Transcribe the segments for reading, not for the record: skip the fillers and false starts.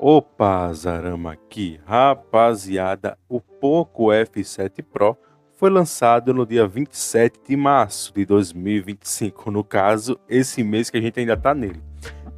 Opa, Zarama aqui. Rapaziada, o Poco F7 Pro foi lançado no dia 27 de março de 2025, no caso, esse mês que a gente ainda tá nele.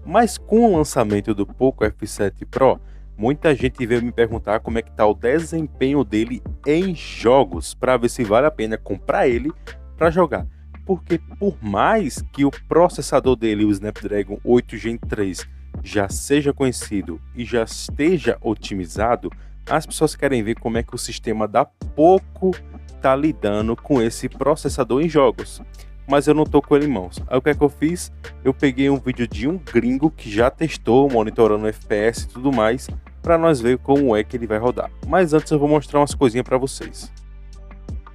Mas com o lançamento do Poco F7 Pro, muita gente veio me perguntar como é que tá o desempenho dele em jogos, para ver se vale a pena comprar ele para jogar. Porque por mais que o processador dele, o Snapdragon 8 Gen 3, já seja conhecido e já esteja otimizado, as pessoas querem ver como é que o sistema da Poco está lidando com esse processador em jogos. Mas eu não tô com ele em mãos. Aí o que é que eu fiz? Eu peguei um vídeo de um gringo que já testou, monitorando FPS e tudo mais, para nós ver como é que ele vai rodar. Mas antes eu vou mostrar umas coisinhas para vocês.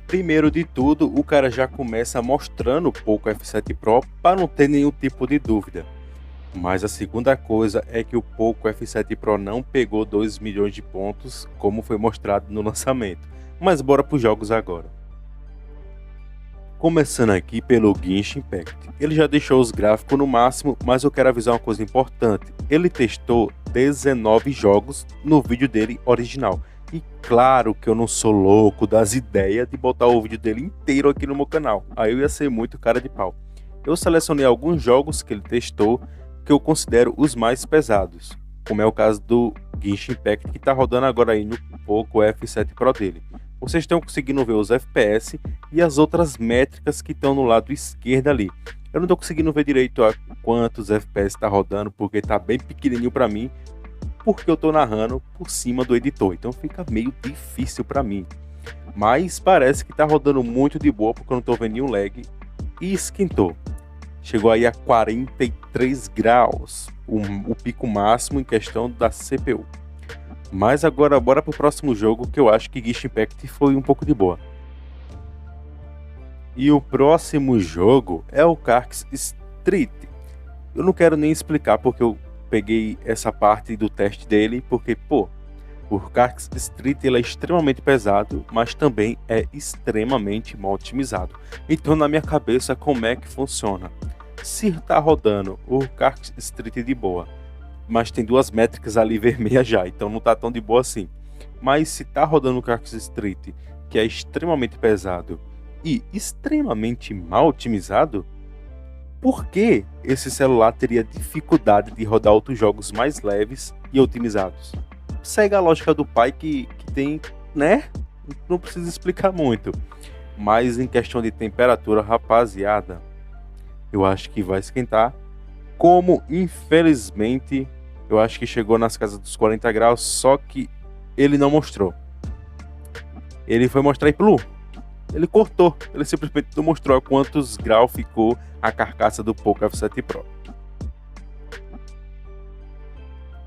Primeiro de tudo, o cara já começa mostrando o Poco F7 Pro para não ter nenhum tipo de dúvida. Mas a segunda coisa é que o Poco F7 Pro não pegou 2 milhões de pontos, como foi mostrado no lançamento. Mas bora para os jogos agora. Começando aqui pelo Genshin Impact. Ele já deixou os gráficos no máximo, mas eu quero avisar uma coisa importante. Ele testou 19 jogos no vídeo dele original. E claro que eu não sou louco das ideias de botar o vídeo dele inteiro aqui no meu canal. Aí eu ia ser muito cara de pau. Eu selecionei alguns jogos que ele testou que eu considero os mais pesados, como é o caso do Genshin Impact, que está rodando agora aí no Poco F7 Pro dele. Vocês estão conseguindo ver os FPS e as outras métricas que estão no lado esquerdo ali. Eu não estou conseguindo ver direito a quantos FPS está rodando, porque está bem pequenininho para mim, porque eu estou narrando por cima do editor, então fica meio difícil para mim. Mas parece que está rodando muito de boa, porque eu não estou vendo nenhum lag, e esquentou. Chegou aí a 43 graus, o pico máximo em questão da CPU. Mas agora bora pro próximo jogo, que eu acho que Genshin Impact foi um pouco de boa. E o próximo jogo é o Carx Street. Eu não quero nem explicar porque eu peguei essa parte do teste dele, porque, pô, o Carx Street ele é extremamente pesado, mas também é extremamente mal otimizado. Então na minha cabeça, como é que funciona? Se tá rodando o Carx Street de boa, mas tem duas métricas ali vermelhas já, então não tá tão de boa assim. Mas se tá rodando o Carx Street, que é extremamente pesado e extremamente mal otimizado, por que esse celular teria dificuldade de rodar outros jogos mais leves e otimizados? Segue a lógica do pai que tem, né? Não precisa explicar muito. Mas em questão de temperatura, rapaziada, eu acho que vai esquentar. Como, infelizmente, eu acho que chegou nas casas dos 40 graus, só que ele não mostrou. Ele foi mostrar e plu, ele cortou. Ele simplesmente não mostrou a quantos graus ficou a carcaça do Poco F7 Pro.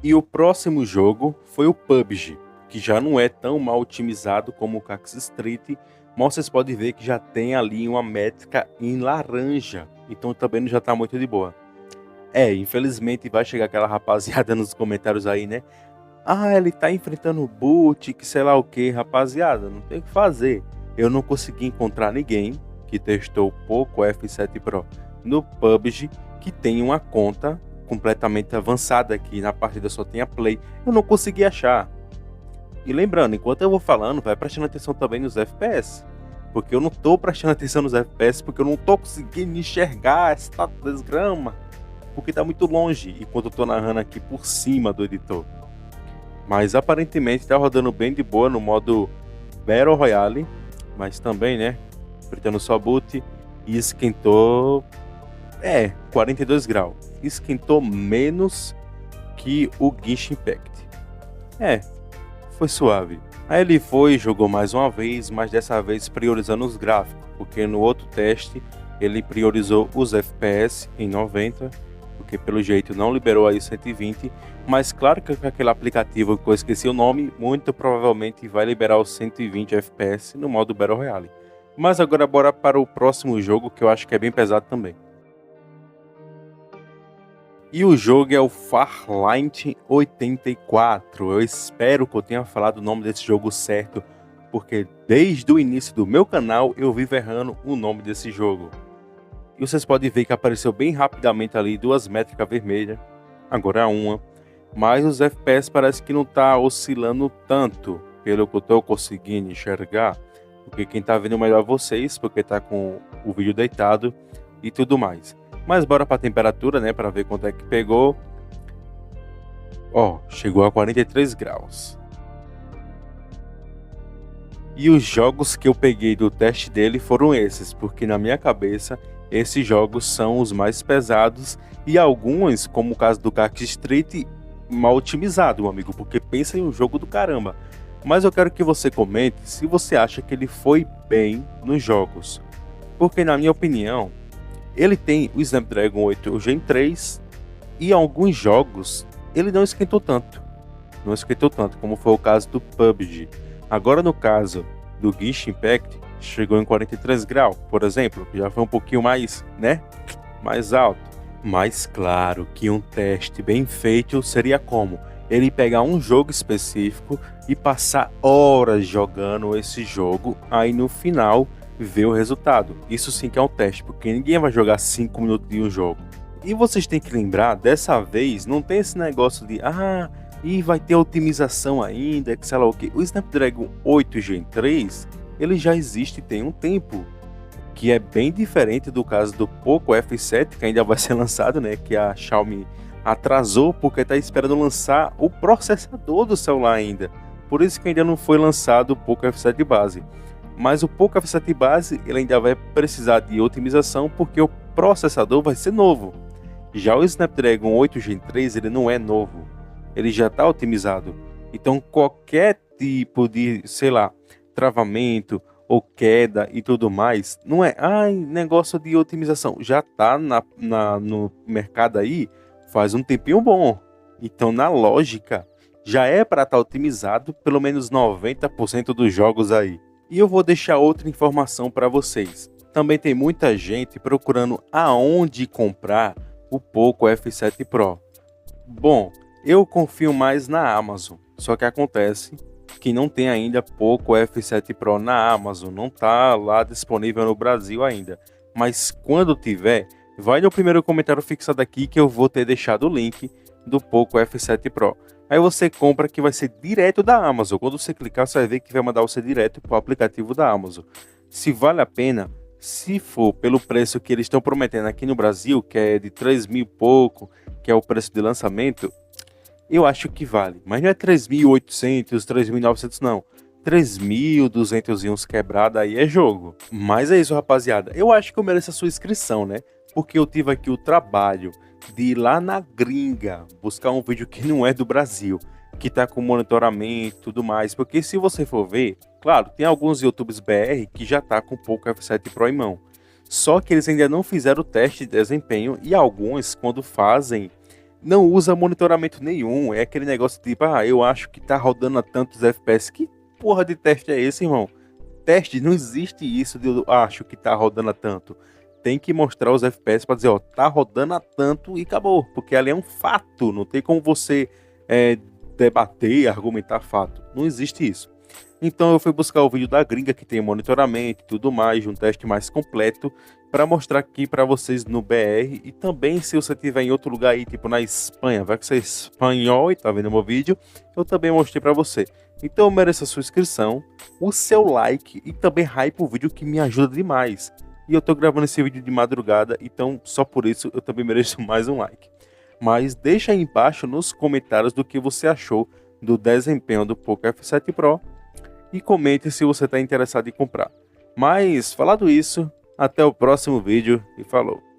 E o próximo jogo foi o PUBG, que já não é tão mal otimizado como o Carx Street, mas vocês podem ver que já tem ali uma métrica em laranja, então também já tá muito de boa. Infelizmente vai chegar aquela rapaziada nos comentários aí, né? Ah, ele tá enfrentando o boot, que sei lá o que, rapaziada, não tem o que fazer. Eu não consegui encontrar ninguém que testou o Poco F7 Pro no PUBG que tem uma conta completamente avançada aqui na partida só tem a Play. Eu não consegui achar. E lembrando, enquanto eu vou falando, vai prestando atenção também nos FPS. Porque eu não tô prestando atenção nos FPS, porque eu não tô conseguindo enxergar essa desgrama. Porque tá muito longe, enquanto eu tô narrando aqui por cima do editor. Mas aparentemente tá rodando bem de boa no modo Battle Royale. Mas também, né, apertando só boot e esquentou 42 graus. Esquentou menos que o Genshin Impact. Foi suave. Aí ele foi, jogou mais uma vez, mas dessa vez priorizando os gráficos, porque no outro teste ele priorizou os FPS em 90, porque pelo jeito não liberou aí 120, mas claro que com aquele aplicativo que eu esqueci o nome, muito provavelmente vai liberar os 120 FPS no modo Battle Royale. Mas agora bora para o próximo jogo, que eu acho que é bem pesado também. E o jogo é o Farlight 84. Eu espero que eu tenha falado o nome desse jogo certo, porque desde o início do meu canal eu vivo errando o nome desse jogo. E vocês podem ver que apareceu bem rapidamente ali duas métricas vermelhas, agora uma. mas os FPS parece que não tá oscilando tanto, pelo que eu tô conseguindo enxergar, porque quem tá vendo melhor é vocês, porque tá com o vídeo deitado e tudo mais. Mas bora pra temperatura, né, para ver quanto é que pegou. Ó, chegou a 43 graus. E os jogos que eu peguei do teste dele foram esses, porque na minha cabeça esses jogos são os mais pesados e alguns, como o caso do Cactus Street, mal otimizado, meu amigo, porque pensa em um jogo do caramba. Mas eu quero que você comente se você acha que ele foi bem nos jogos, porque na minha opinião, ele tem o Snapdragon 8 Gen 3 e alguns jogos ele não esquentou tanto. Não esquentou tanto, como foi o caso do PUBG. Agora no caso do Genshin Impact, chegou em 43 graus, por exemplo, que já foi um pouquinho mais, né, mais alto. Mas claro que um teste bem feito seria como? Ele pegar um jogo específico e passar horas jogando esse jogo, aí no final ver o resultado. Isso sim que é um teste, porque ninguém vai jogar 5 minutos de um jogo. E vocês têm que lembrar, dessa vez não tem esse negócio de e vai ter otimização ainda, que sei lá o que. O Snapdragon 8 Gen 3, ele já existe tem um tempo, que é bem diferente do caso do Poco F7, que ainda vai ser lançado, né, que a Xiaomi atrasou porque está esperando lançar o processador do celular ainda. Por isso que ainda não foi lançado o Poco F7 base. Mas o Poco F7 base, ele ainda vai precisar de otimização porque o processador vai ser novo. Já o Snapdragon 8 Gen 3, ele não é novo. Ele já está otimizado. Então qualquer tipo de, sei lá, travamento ou queda e tudo mais, não é, negócio de otimização, já está no mercado aí faz um tempinho bom. Então na lógica, já é para estar otimizado pelo menos 90% dos jogos aí. E eu vou deixar outra informação para vocês. Também tem muita gente procurando aonde comprar o Poco F7 Pro. Bom, eu confio mais na Amazon, só que acontece que não tem ainda Poco F7 Pro na Amazon, não está lá disponível no Brasil ainda. Mas quando tiver, vai no primeiro comentário fixado aqui que eu vou ter deixado o link do Poco F7 Pro. Aí você compra que vai ser direto da Amazon. Quando você clicar, você vai ver que vai mandar você direto para o aplicativo da Amazon. Se vale a pena, se for pelo preço que eles estão prometendo aqui no Brasil, que é de 3 mil e pouco, que é o preço de lançamento, eu acho que vale. Mas não é 3.800, 3.900 não. 3.200 e uns quebrada aí é jogo. Mas é isso, rapaziada. Eu acho que eu mereço a sua inscrição, né? Porque eu tive aqui o trabalho de ir lá na gringa buscar um vídeo que não é do Brasil, que tá com monitoramento e tudo mais. Porque se você for ver, claro, tem alguns YouTubers BR que já tá com o Poco F7 Pro em mão. Só que eles ainda não fizeram o teste de desempenho e alguns, quando fazem, não usa monitoramento nenhum. É aquele negócio tipo, eu acho que tá rodando a tantos FPS. Que porra de teste é esse, irmão? Teste, não existe isso de eu acho que tá rodando a tanto. Tem que mostrar os FPS para dizer, tá rodando a tanto e acabou. Porque ali é um fato, não tem como você debater, argumentar fato. Não existe isso. Então eu fui buscar o vídeo da gringa que tem monitoramento e tudo mais, de um teste mais completo, para mostrar aqui para vocês no BR. E também se você tiver em outro lugar aí, tipo na Espanha, vai que você é espanhol e tá vendo meu vídeo, eu também mostrei para você. Então eu mereço a sua inscrição, o seu like e também hype o vídeo, que me ajuda demais. E eu tô gravando esse vídeo de madrugada, então só por isso eu também mereço mais um like. Mas deixa aí embaixo nos comentários do que você achou do desempenho do Poco F7 Pro e comente se você está interessado em comprar. Mas falado isso, até o próximo vídeo e falou!